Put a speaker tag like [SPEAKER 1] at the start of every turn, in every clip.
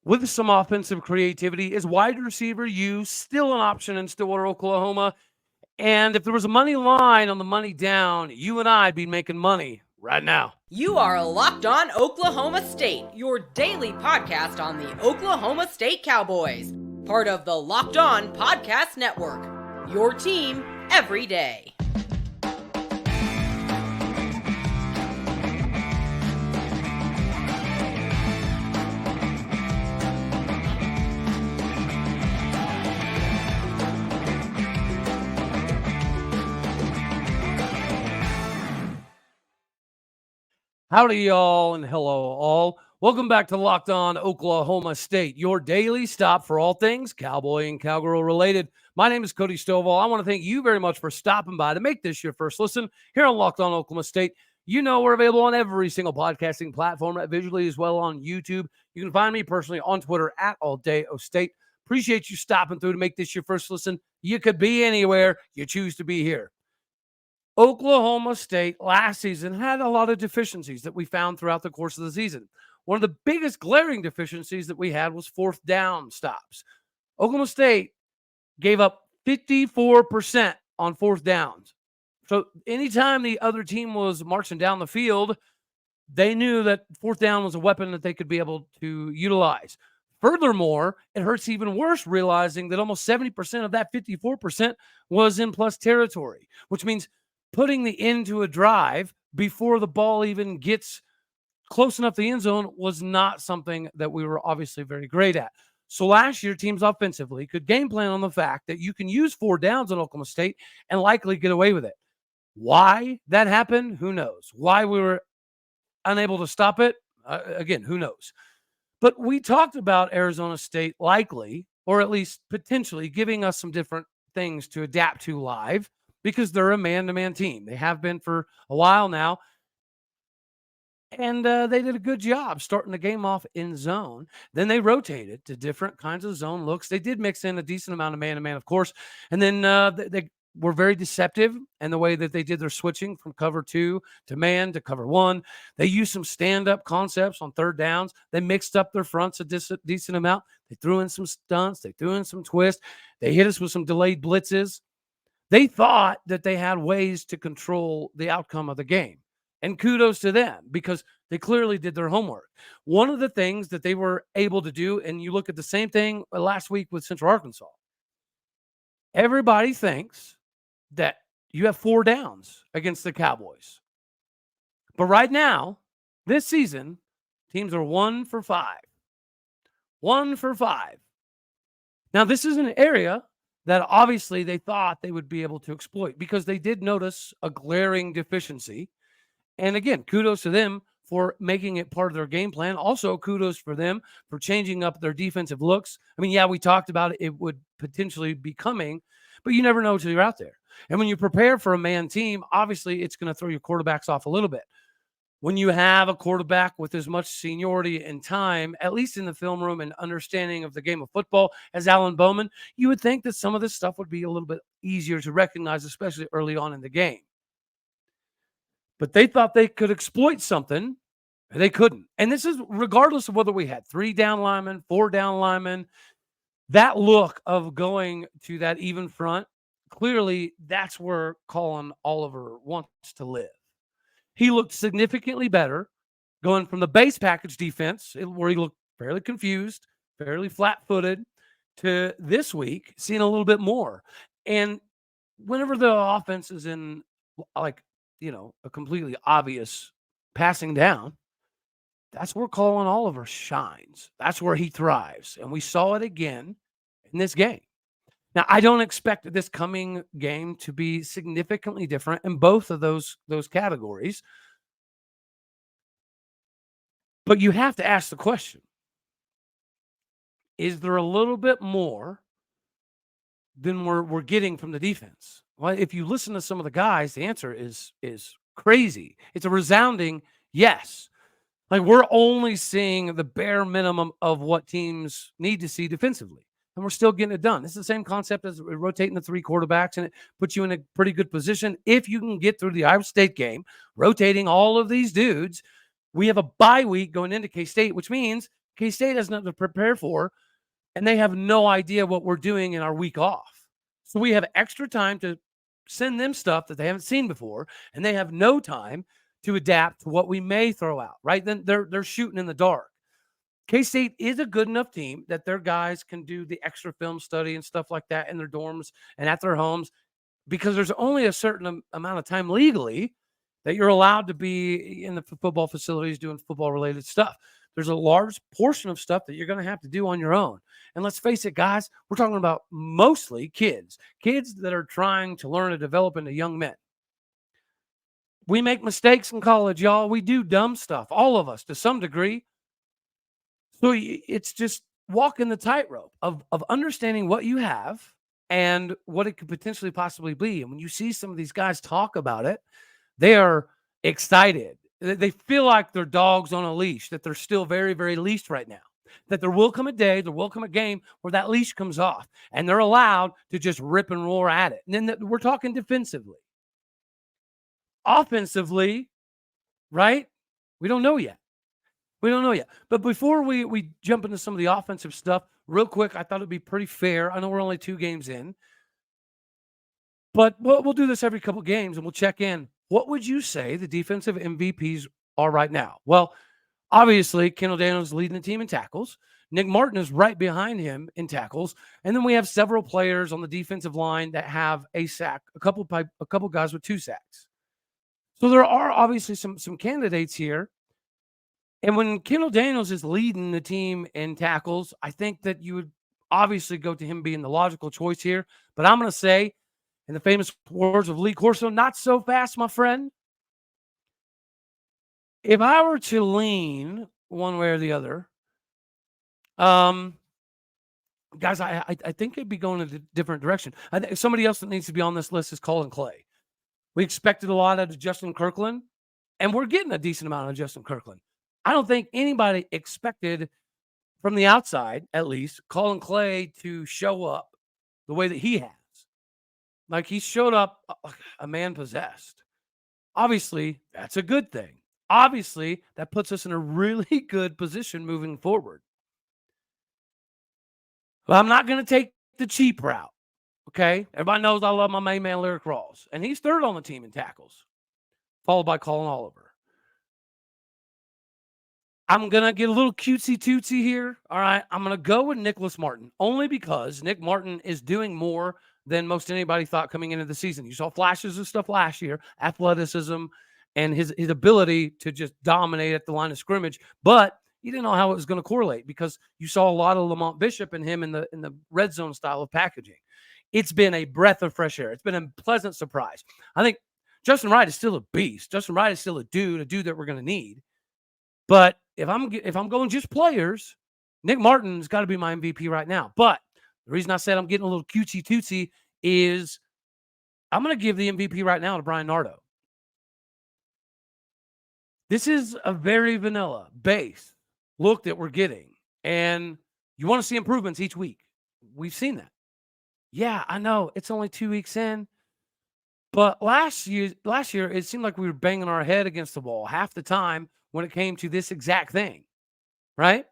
[SPEAKER 1] with some offensive creativity. Is wide receiver U still an option in Stillwater, Oklahoma? And if there was a money line on the money down, you and I'd be making money right now.
[SPEAKER 2] You are Locked On Oklahoma State, your daily podcast on the Oklahoma State Cowboys, part of the Locked On Podcast Network, your team every day.
[SPEAKER 1] Howdy, y'all, and hello, all. Welcome back to Locked On Oklahoma State, your daily stop for all things Cowboy and Cowgirl related. My name is Cody Stovall. I want to thank you very much for stopping by to make this your first listen here on Locked On Oklahoma State. You know we're available on every single podcasting platform, visually as well on YouTube. You can find me personally on Twitter at AllDayOState. Appreciate you stopping through to make this your first listen. You could be anywhere. You choose to be here. Oklahoma State last season had a lot of deficiencies that we found throughout the course of the season. One of the biggest glaring deficiencies that we had was fourth down stops. Oklahoma State gave up 54% on fourth downs. So anytime the other team was marching down the field, they knew that fourth down was a weapon that they could be able to utilize. Furthermore, it hurts even worse realizing that almost 70% of that 54% was in plus territory, which means putting the end to a drive before the ball even gets close enough to the end zone was not something that we were obviously very great at. So last year, teams offensively could game plan on the fact that you can use four downs on Oklahoma State and likely get away with it. Why that happened, who knows? Why we were unable to stop it, again, who knows? But we talked about Arizona State likely, or at least potentially, giving us some different things to adapt to live, because they're a man-to-man team. They have been for a while now. And they did a good job starting the game off in zone. Then they rotated to different kinds of zone looks. They did mix in a decent amount of man-to-man, of course. And then they were very deceptive in the way that they did their switching from cover 2 to man to cover 1. They used some stand-up concepts on third downs. They mixed up their fronts a decent amount. They threw in some stunts. They threw in some twists. They hit us with some delayed blitzes. They thought that they had ways to control the outcome of the game. And kudos to them because they clearly did their homework. One of the things that they were able to do, and you look at the same thing last week with Central Arkansas, everybody thinks that you have four downs against the Cowboys. But right now, this season, teams are 1 for 5. 1 for 5. Now, this is an area that obviously they thought they would be able to exploit because they did notice a glaring deficiency. And again, kudos to them for making it part of their game plan. Also, kudos for them for changing up their defensive looks. I mean, yeah, we talked about it. It would potentially be coming, but you never know until you're out there. And when you prepare for a man team, obviously it's going to throw your quarterbacks off a little bit. When you have a quarterback with as much seniority and time, at least in the film room and understanding of the game of football as Alan Bowman, you would think that some of this stuff would be a little bit easier to recognize, especially early on in the game. But they thought they could exploit something, and they couldn't. And this is regardless of whether we had 3 down linemen, 4 down linemen, that look of going to that even front, clearly that's where Colin Oliver wants to live. He looked significantly better going from the base package defense, where he looked fairly confused, fairly flat-footed, to this week, seeing a little bit more. And whenever the offense is in, like, a completely obvious passing down, that's where Colin Oliver shines. That's where he thrives. And we saw it again in this game. Now, I don't expect this coming game to be significantly different in both of those categories. But you have to ask the question, is there a little bit more than we're getting from the defense? Well, if you listen to some of the guys, the answer is crazy. It's a resounding yes. Like, we're only seeing the bare minimum of what teams need to see defensively. And we're still getting it done. It's the same concept as rotating the 3 quarterbacks, and it puts you in a pretty good position. If you can get through the Iowa State game, rotating all of these dudes, we have a bye week going into K-State, which means K-State has nothing to prepare for, and they have no idea what we're doing in our week off. So we have extra time to send them stuff that they haven't seen before, and they have no time to adapt to what we may throw out, right? Then they're shooting in the dark. K-State is a good enough team that their guys can do the extra film study and stuff like that in their dorms and at their homes, because there's only a certain amount of time legally that you're allowed to be in the football facilities doing football related stuff. There's a large portion of stuff that you're going to have to do on your own. And let's face it, guys, we're talking about mostly kids that are trying to learn and develop into young men. We make mistakes in college, y'all. We do dumb stuff, all of us to some degree. So it's just walking the tightrope of understanding what you have and what it could potentially possibly be. And when you see some of these guys talk about it, they are excited. They feel like they're dogs on a leash, that they're still very, very leashed right now. That there will come a day, there will come a game where that leash comes off and they're allowed to just rip and roar at it. And then we're talking defensively. Offensively, right? We don't know yet. But before we jump into some of the offensive stuff, real quick, I thought it'd be pretty fair. I know we're only 2 games in, but we'll do this every couple games and we'll check in. What would you say the defensive MVPs are right now? Well, obviously, Kendal Daniels is leading the team in tackles. Nick Martin is right behind him in tackles. And then we have several players on the defensive line that have a sack, a couple guys with 2 sacks. So there are obviously some candidates here. And when Kendal Daniels is leading the team in tackles, I think that you would obviously go to him being the logical choice here. But I'm going to say, in the famous words of Lee Corso, not so fast, my friend. If I were to lean one way or the other, guys, I think it'd be going in a different direction. I think somebody else that needs to be on this list is Colin Clay. We expected a lot out of Justin Kirkland, and we're getting a decent amount of Justin Kirkland. I don't think anybody expected, from the outside at least, Colin Clay to show up the way that he has. Like, he showed up a man possessed. Obviously, that's a good thing. Obviously, that puts us in a really good position moving forward. But I'm not going to take the cheap route, okay? Everybody knows I love my main man, Lyric Rawls, and he's 3rd on the team in tackles, followed by Colin Oliver. I'm going to get a little cutesy-tootsy here, all right? I'm going to go with Nicholas Martin, only because Nick Martin is doing more than most anybody thought coming into the season. You saw flashes of stuff last year, athleticism, and his ability to just dominate at the line of scrimmage, but you didn't know how it was going to correlate because you saw a lot of Lamont Bishop and him in the red zone style of packaging. It's been a breath of fresh air. It's been a pleasant surprise. I think Justin Wright is still a beast. Justin Wright is still a dude that we're going to need. But if I'm going just players, Nick Martin's got to be my MVP right now. But the reason I said I'm getting a little cutesy-tootsy is I'm going to give the MVP right now to Bryan Nardo. This is a very vanilla base look that we're getting. And you want to see improvements each week. We've seen that. Yeah, I know. It's only 2 weeks in. But last year, it seemed like we were banging our head against the wall half the time when it came to this exact thing, right?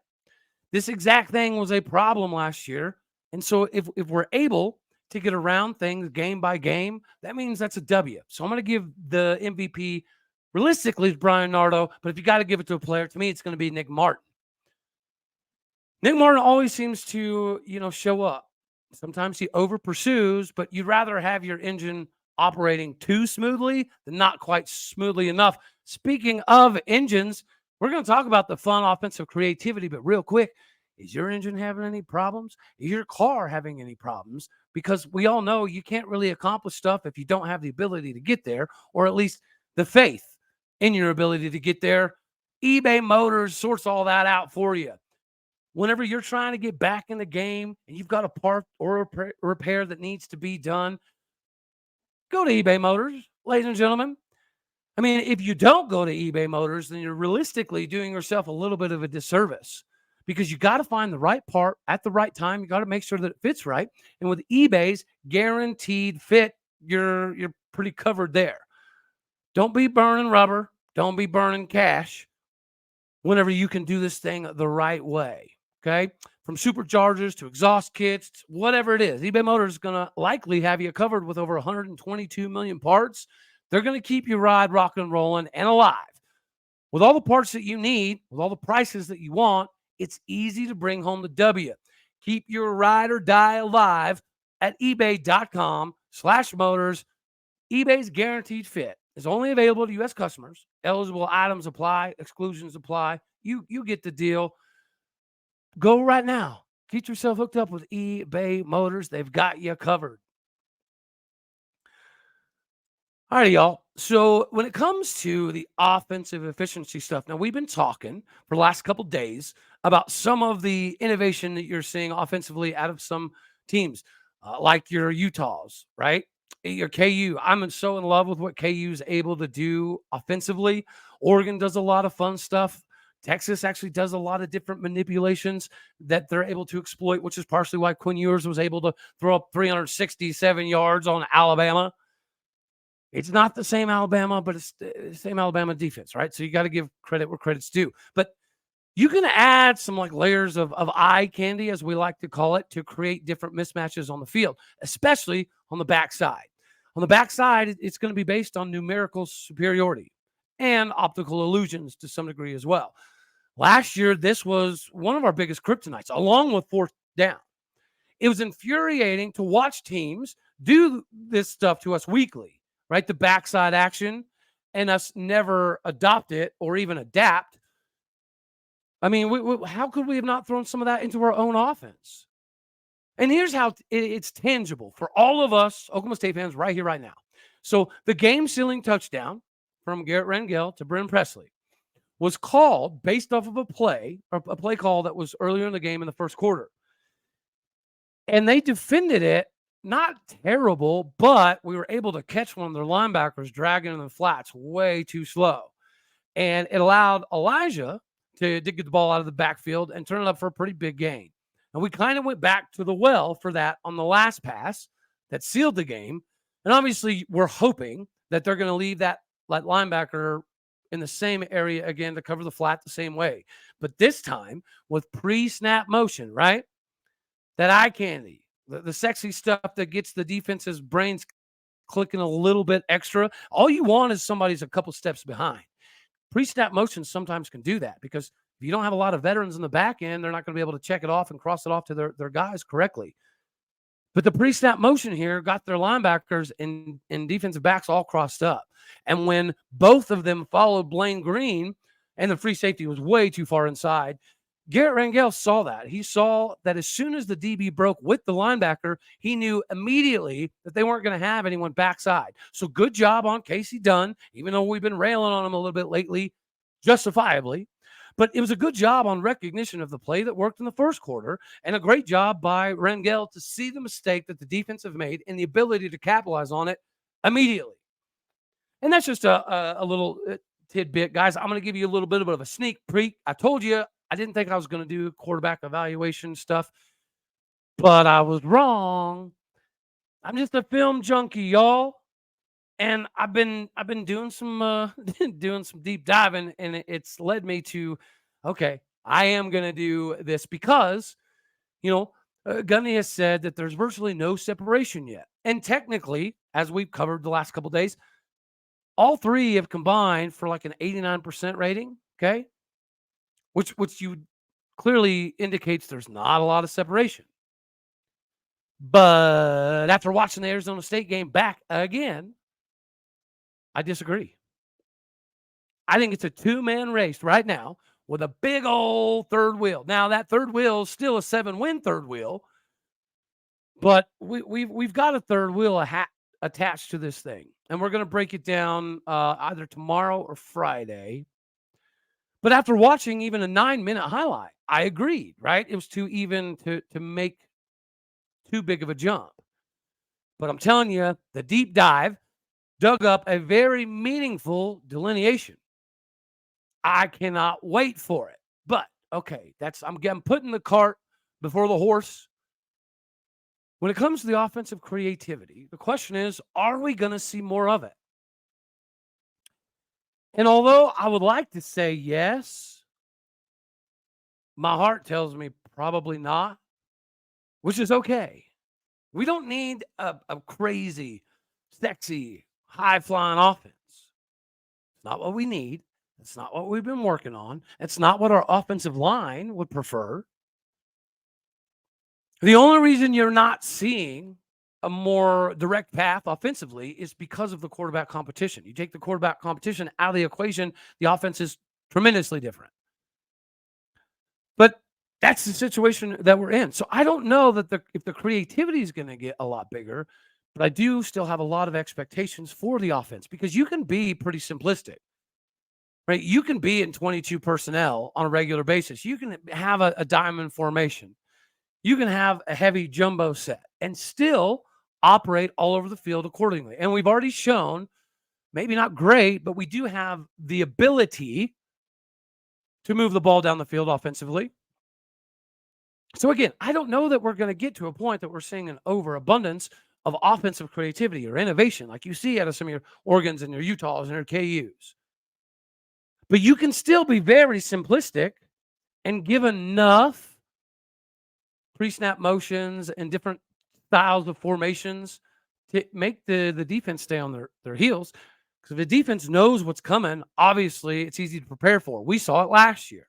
[SPEAKER 1] This exact thing was a problem last year. And so if we're able to get around things game by game, that means that's a W. So I'm going to give the MVP realistically to Bryan Nardo, but if you got to give it to a player, to me, it's going to be Nick Martin. Nick Martin always seems to, show up. Sometimes he over pursues, but you'd rather have your engine operating too smoothly than not quite smoothly enough. Speaking of engines, we're going to talk about the fun offensive creativity, but real quick, is your engine having any problems? Is your car having any problems? Because we all know you can't really accomplish stuff if you don't have the ability to get there, or at least the faith in your ability to get there. eBay Motors sorts all that out for you. Whenever you're trying to get back in the game and you've got a part or a repair that needs to be done, go to eBay Motors, ladies and gentlemen. I mean, if you don't go to eBay Motors, then you're realistically doing yourself a little bit of a disservice, because you got to find the right part at the right time. You got to make sure that it fits right. And with eBay's guaranteed fit, you're pretty covered there. Don't be burning rubber. Don't be burning cash. whenever you can do this thing the right way. Okay. From superchargers to exhaust kits, whatever it is, eBay Motors is going to likely have you covered with over 122 million parts. They're going to keep your ride rocking and rolling and alive. With all the parts that you need, with all the prices that you want, it's easy to bring home the W. Keep your ride or die alive at ebay.com/motors. eBay's guaranteed fit is only available to U.S. customers. Eligible items apply, exclusions apply. You get the deal. Go right now. Get yourself hooked up with eBay Motors. They've got you covered. All right, y'all. So when it comes to the offensive efficiency stuff, now we've been talking for the last couple days about some of the innovation that you're seeing offensively out of some teams, like your Utahs, right? Your KU. I'm so in love with what KU is able to do offensively. Oregon does a lot of fun stuff. Texas actually does a lot of different manipulations that they're able to exploit, which is partially why Quinn Ewers was able to throw up 367 yards on Alabama. It's not the same Alabama, but it's the same Alabama defense, right? So you got to give credit where credit's due. But you can add some like layers of eye candy, as we like to call it, to create different mismatches on the field, especially on the backside. On the backside, it's going to be based on numerical superiority and optical illusions to some degree as well. Last year, this was one of our biggest kryptonites, along with fourth down. It was infuriating to watch teams do this stuff to us weekly, right? The backside action, and us never adopt it or even adapt. I mean, how could we have not thrown some of that into our own offense? And here's how it's tangible for all of us Oklahoma State fans right here, right now. So the game-sealing touchdown from Garrett Rangel to Brennen Presley was called based off of a play call that was earlier in the game in the first quarter. And they defended it, not terrible, but we were able to catch one of their linebackers dragging in the flats way too slow. And it allowed Elijah to get the ball out of the backfield and turn it up for a pretty big gain. And we kind of went back to the well for that on the last pass that sealed the game. And obviously, we're hoping that they're going to leave that linebacker in the same area again to cover the flat the same way. But this time with pre-snap motion, right? That eye candy, the sexy stuff that gets the defense's brains clicking a little bit extra. All you want is somebody's a couple steps behind. Pre-snap motion sometimes can do that because if you don't have a lot of veterans in the back end, they're not going to be able to check it off and cross it off to their guys correctly. But the pre-snap motion here got their linebackers and defensive backs all crossed up. And when both of them followed Blaine Green and the free safety was way too far inside, Garrett Rangel saw that. He saw that as soon as the DB broke with the linebacker, he knew immediately that they weren't going to have anyone backside. So good job on Casey Dunn, even though we've been railing on him a little bit lately, justifiably. But it was a good job on recognition of the play that worked in the first quarter, and a great job by Rangel to see the mistake that the defense have made and the ability to capitalize on it immediately. And that's just a little tidbit, guys. I'm going to give you a little bit of a sneak peek. I told you I didn't think I was going to do quarterback evaluation stuff, but I was wrong. I'm just a film junkie, y'all. And I've been doing some deep diving, and it's led me to, okay, I am going to do this because, Gundy has said that there's virtually no separation yet. And technically, as we've covered the last couple of days, all three have combined for like an 89% rating, okay? Which you clearly indicates there's not a lot of separation. But after watching the Arizona State game back again, I disagree. I think it's a two-man race right now with a big old third wheel. Now, that third wheel is still a 7-win third wheel, but we've got a third wheel attached to this thing, and we're going to break it down either tomorrow or Friday. But after watching even a 9-minute highlight, I agreed, right? It was too even to make too big of a jump. But I'm telling you, the deep dive dug up a very meaningful delineation. I cannot wait for it. But, okay, I'm putting the cart before the horse. When it comes to the offensive creativity, the question is, are we going to see more of it? And although I would like to say yes, My heart tells me probably not, which is okay. We don't need a crazy, sexy, high-flying offense. It's not what we need. It's not what we've been working on. It's not what our offensive line would prefer. The only reason you're not seeing a more direct path offensively is because of the quarterback competition. You take the quarterback competition out of the equation, the offense is tremendously different. But that's the situation that we're in. So I don't know that if the creativity is going to get a lot bigger, but I do still have a lot of expectations for the offense because you can be pretty simplistic, right? You can be in 22 personnel on a regular basis. You can have a diamond formation. You can have a heavy jumbo set and still operate all over the field accordingly. And we've already shown, maybe not great, but we do have the ability to move the ball down the field offensively. So again, I don't know that we're going to get to a point that we're seeing an overabundance of offensive creativity or innovation like you see out of some of your Oregons and your Utahs and your KUs. But you can still be very simplistic and give enough pre-snap motions and different styles of formations to make the defense stay on their heels. Because if the defense knows what's coming, obviously it's easy to prepare for. We saw it last year.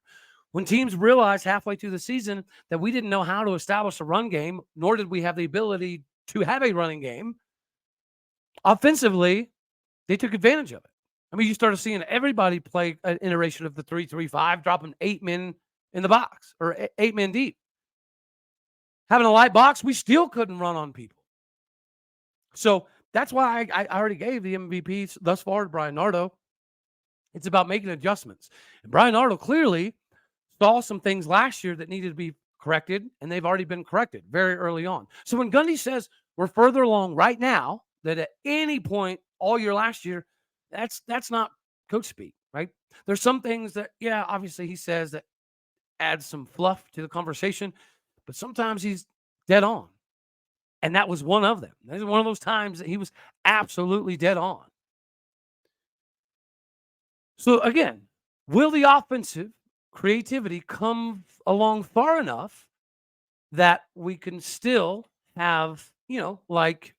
[SPEAKER 1] When teams realized halfway through the season that we didn't know how to establish a run game, nor did we have the ability to have a running game, offensively, they took advantage of it. I mean, you started seeing everybody play an iteration of the 3-3-5, dropping 8 men in the box or 8 men deep. Having a light box, we still couldn't run on people. So that's why I already gave the MVP thus far to Bryan Nardo. It's about making adjustments. And Bryan Nardo clearly saw some things last year that needed to be corrected, and they've already been corrected very early on. So when Gundy says we're further along right now than at any point all year last year, that's not coach speak, right? There's some things that, yeah, obviously he says that adds some fluff to the conversation, but sometimes he's dead on. And that was one of them. That was one of those times that he was absolutely dead on. So again, will the offensive creativity come along far enough that we can still have, like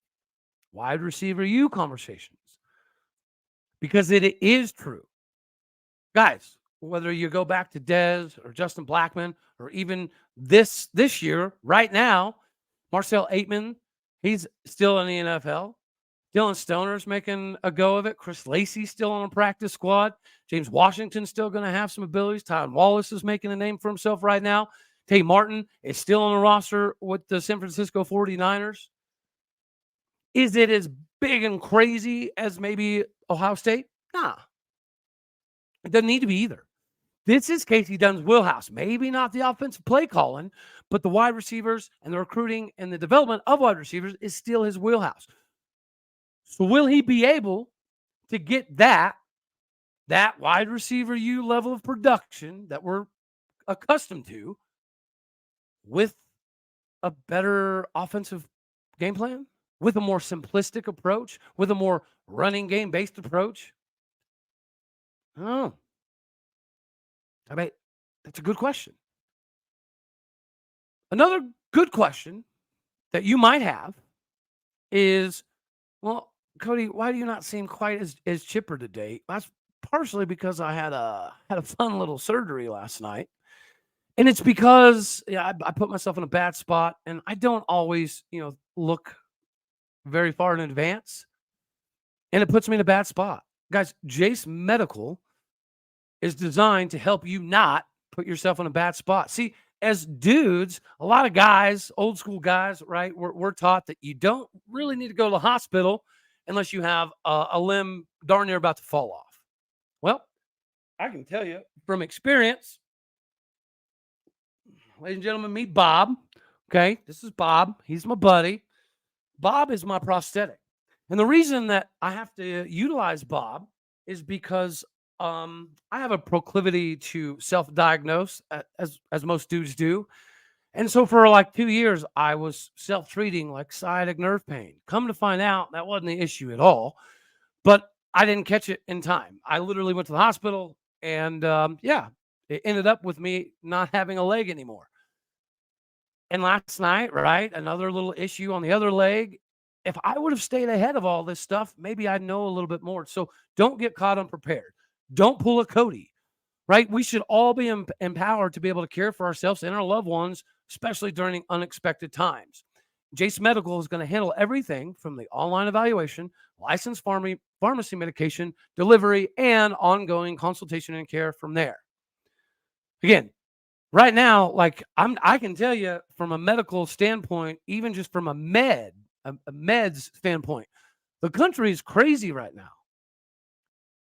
[SPEAKER 1] wide receiver U conversations? Because it is true. Guys, whether you go back to Dez or Justin Blackmon or even this year, right now, Marcel Aitman, he's still in the NFL. Dylan Stoner's making a go of it. Chris Lacey's still on a practice squad. James Washington's still going to have some abilities. Tyron Wallace is making a name for himself right now. Tay Martin is still on the roster with the San Francisco 49ers. Is it as big and crazy as maybe Ohio State? Nah. It doesn't need to be either. This is Casey Dunn's wheelhouse. Maybe not the offensive play calling, but the wide receivers and the recruiting and the development of wide receivers is still his wheelhouse. So will he be able to get that wide receiver U level of production that we're accustomed to with a better offensive game plan, with a more simplistic approach, with a more running game based approach? Oh, I mean, that's a good question. Another good question that you might have is, well, Cody, why do you not seem quite as chipper today? That's partially because I had a fun little surgery last night. And it's because I put myself in a bad spot, and I don't always, look very far in advance. And it puts me in a bad spot. Guys, Jase Medical is designed to help you not put yourself in a bad spot. See, as dudes, a lot of guys, old school guys, right, we're taught that you don't really need to go to the hospital unless you have a limb darn near about to fall off. Well, I can tell you from experience, ladies and gentlemen, meet Bob. Okay, this is Bob. He's my buddy. Bob is my prosthetic. And the reason that I have to utilize Bob is because I have a proclivity to self-diagnose, as most dudes do. And so for like 2 years, I was self-treating like sciatic nerve pain. Come to find out, that wasn't the issue at all. But I didn't catch it in time. I literally went to the hospital, and It ended up with me not having a leg anymore. And last night, right, another little issue on the other leg. If I would have stayed ahead of all this stuff, maybe I'd know a little bit more. So don't get caught unprepared. Don't pull a Cody, right? We should all be empowered to be able to care for ourselves and our loved ones, especially during unexpected times. Jace Medical is going to handle everything from the online evaluation, licensed pharmacy medication, delivery, and ongoing consultation and care from there. Again, right now, like I can tell you from a medical standpoint, even just from a meds standpoint, the country is crazy right now.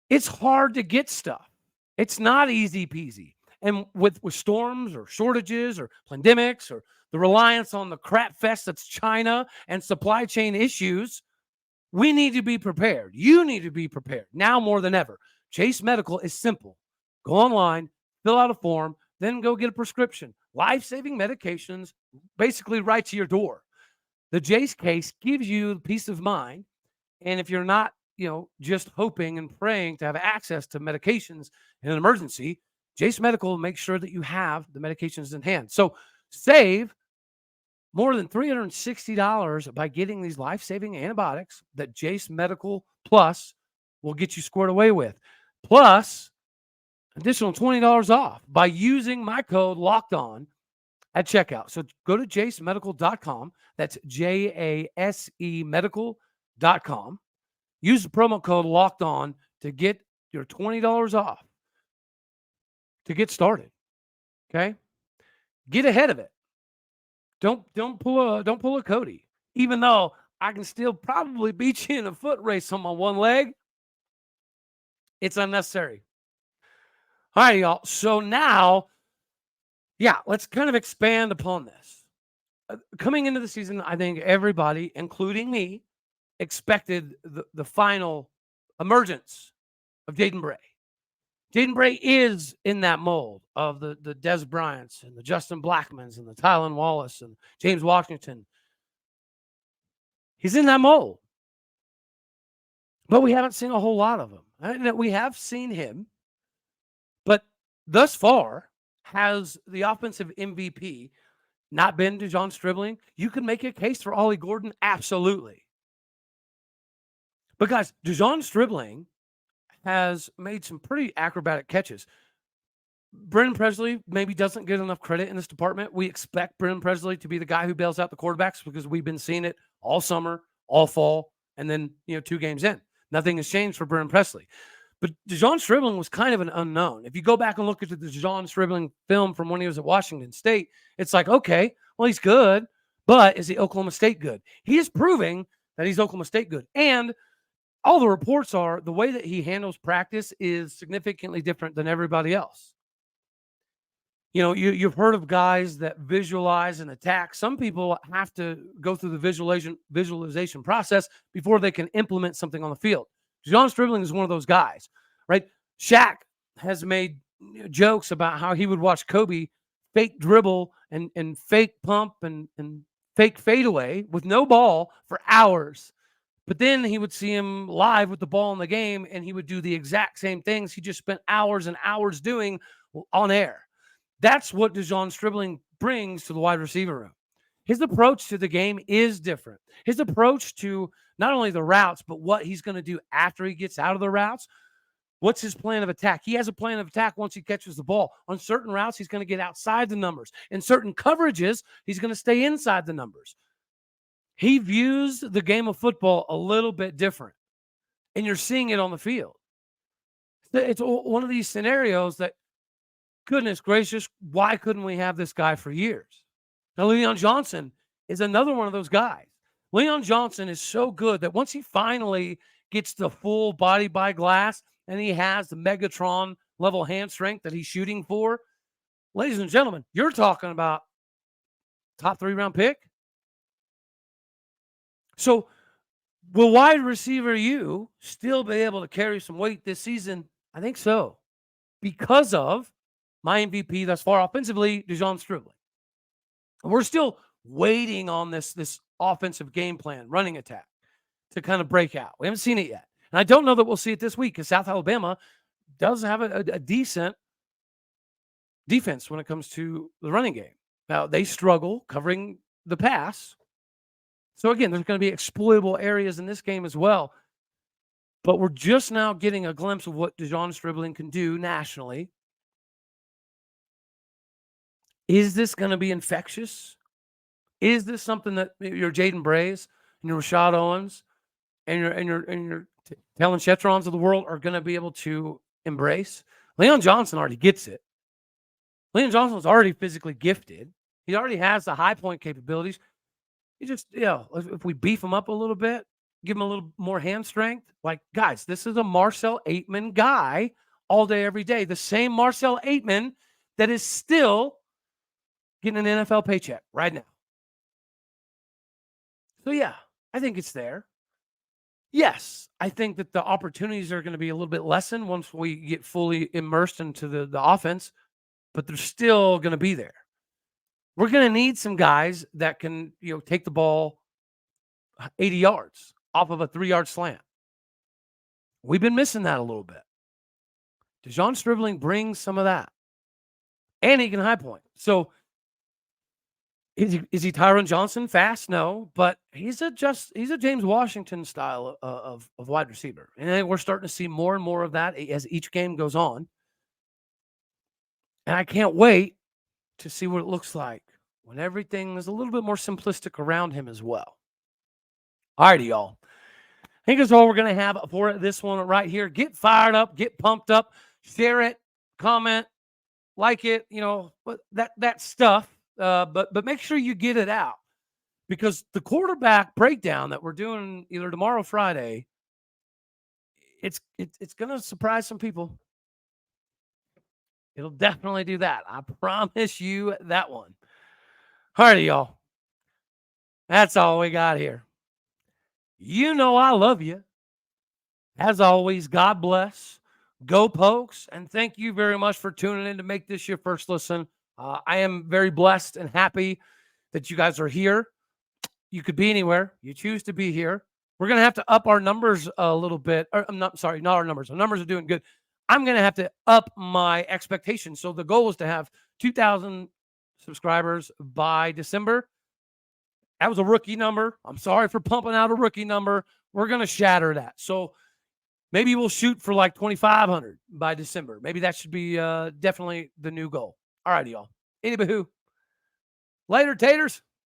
[SPEAKER 1] It's hard to get stuff. It's not easy peasy. And with storms or shortages or pandemics or the reliance on the crap fest that's China and supply chain issues, we need to be prepared. You need to be prepared now more than ever. Jase Medical is simple. Go online, fill out a form, then go get a prescription. Life-saving medications basically right to your door. The Jase case gives you peace of mind. And if you're not, just hoping and praying to have access to medications in an emergency, Jase Medical will make sure that you have the medications in hand. So save more than $360 by getting these life-saving antibiotics that Jase Medical Plus will get you squared away with. Plus, additional $20 off by using my code LOCKEDON at checkout. So go to jasemedical.com. That's JASE medical.com. Use the promo code LOCKEDON to get your $20 off to get started. Okay? Get ahead of it. Don't pull a Cody. Even though I can still probably beat you in a foot race on my one leg, it's unnecessary. All right, y'all. So now, let's kind of expand upon this. Coming into the season, I think everybody, including me, expected the final emergence of Jaden Bray. Jaden Bray is in that mold of the Des Bryants and the Justin Blackmons and the Tylan Wallace and James Washington. He's in that mold. But we haven't seen a whole lot of him. And we have seen him, but thus far, has the offensive MVP not been DeZaun Stribling? You can make a case for Ollie Gordon, absolutely. But guys, DeZaun Stribling has made some pretty acrobatic catches. Brennen Presley maybe doesn't get enough credit in this department. We expect Brennen Presley to be the guy who bails out the quarterbacks because we've been seeing it all summer, all fall, and then 2 games in. Nothing has changed for Brennen Presley. But DeZaun Stribling was kind of an unknown. If you go back and look at the DeZaun Stribling film from when he was at Washington State, it's like, okay, well, he's good, but is he Oklahoma State good? He is proving that he's Oklahoma State good. And all the reports are the way that he handles practice is significantly different than everybody else. You've heard of guys that visualize and attack. Some people have to go through the visualization process before they can implement something on the field. DeZaun Stribling is one of those guys, right? Shaq has made jokes about how he would watch Kobe fake dribble and fake pump and fake fadeaway with no ball for hours. But then he would see him live with the ball in the game, and he would do the exact same things he just spent hours and hours doing on air. That's what DeZaun Stribling brings to the wide receiver room. His approach to the game is different. His approach to not only the routes, but what he's going to do after he gets out of the routes. What's his plan of attack? He has a plan of attack once he catches the ball. On certain routes, he's going to get outside the numbers. In certain coverages, he's going to stay inside the numbers. He views the game of football a little bit different, and you're seeing it on the field. It's one of these scenarios that, goodness gracious, why couldn't we have this guy for years? Now, Leon Johnson is another one of those guys. Leon Johnson is so good that once he finally gets the full body by glass and he has the Megatron level hand strength that he's shooting for, ladies and gentlemen, you're talking about top 3-round pick. So will wide receiver you still be able to carry some weight this season? I think so. Because of my MVP thus far offensively, DeZaun Stribling. We're still waiting on this offensive game plan, running attack, to kind of break out. We haven't seen it yet. And I don't know that we'll see it this week because South Alabama does have a decent defense when it comes to the running game. Now, they struggle covering the pass. So, again, there's going to be exploitable areas in this game as well. But we're just now getting a glimpse of what DeZaun Stribling can do nationally. Is this going to be infectious? Is this something that your Jaden Brays and your Rashad Owens and your Talon Chetrons of the world are going to be able to embrace? Leon Johnson already gets it. Leon Johnson's already physically gifted. He already has the high point capabilities. You just, if we beef him up a little bit, give him a little more hand strength. Like, guys, this is a Marcel Aitman guy all day, every day. The same Marcel Aitman that is still getting an NFL paycheck right now. So, yeah, I think it's there. Yes, I think that the opportunities are going to be a little bit lessened once we get fully immersed into the offense, but they're still going to be there. We're going to need some guys that can, take the ball 80 yards off of a 3-yard slant. We've been missing that a little bit. DeZaun Stribling brings some of that. And he can high point. So is he Tyron Johnson fast? No, but he's a James Washington style of wide receiver. And we're starting to see more and more of that as each game goes on. And I can't wait to see what it looks like when everything is a little bit more simplistic around him as well. All righty, y'all. I think that's all we're going to have for this one right here. Get fired up, get pumped up, share it, comment, like it, that stuff. But make sure you get it out, because the quarterback breakdown that we're doing either tomorrow or Friday, it's going to surprise some people. It'll definitely do that. I promise you that one. All righty, y'all. That's all we got here. You know I love you. As always, God bless. Go Pokes. And thank you very much for tuning in to make this your first listen. I am very blessed and happy that you guys are here. You could be anywhere. You choose to be here. We're going to have to up our numbers a little bit. Not our numbers. Our numbers are doing good. I'm going to have to up my expectations. So the goal is to have 2,000 subscribers by December. That was a rookie number. I'm sorry for pumping out a rookie number. We're going to shatter that. So maybe we'll shoot for like 2,500 by December. Maybe that should be definitely the new goal. All righty, y'all. Anywho, later, taters.